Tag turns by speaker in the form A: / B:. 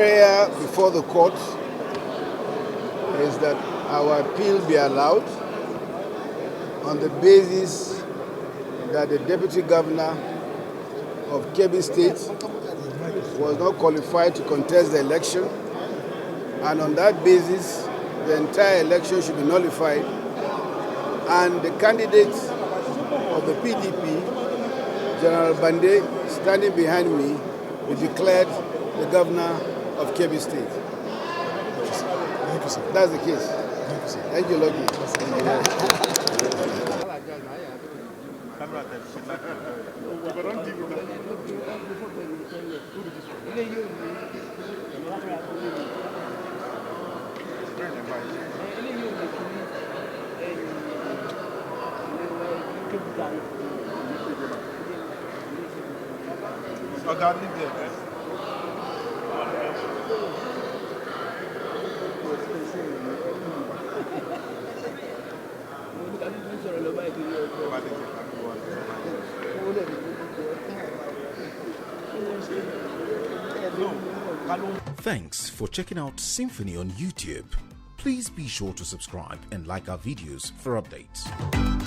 A: Prayer before the court is that our appeal be allowed on the basis that the Deputy Governor of Kebbi State was not qualified to contest the election, and on that basis the entire election should be nullified, and the candidate of the PDP, General Bande, standing behind me, be declared the Governor of Kebbi State.
B: Thank you, sir.
A: That's the case.
B: Thank you, sir.
A: Thank you, Lucky.
C: Thanks for checking out SYMFONI on YouTube. Please be sure to subscribe and like our videos for updates.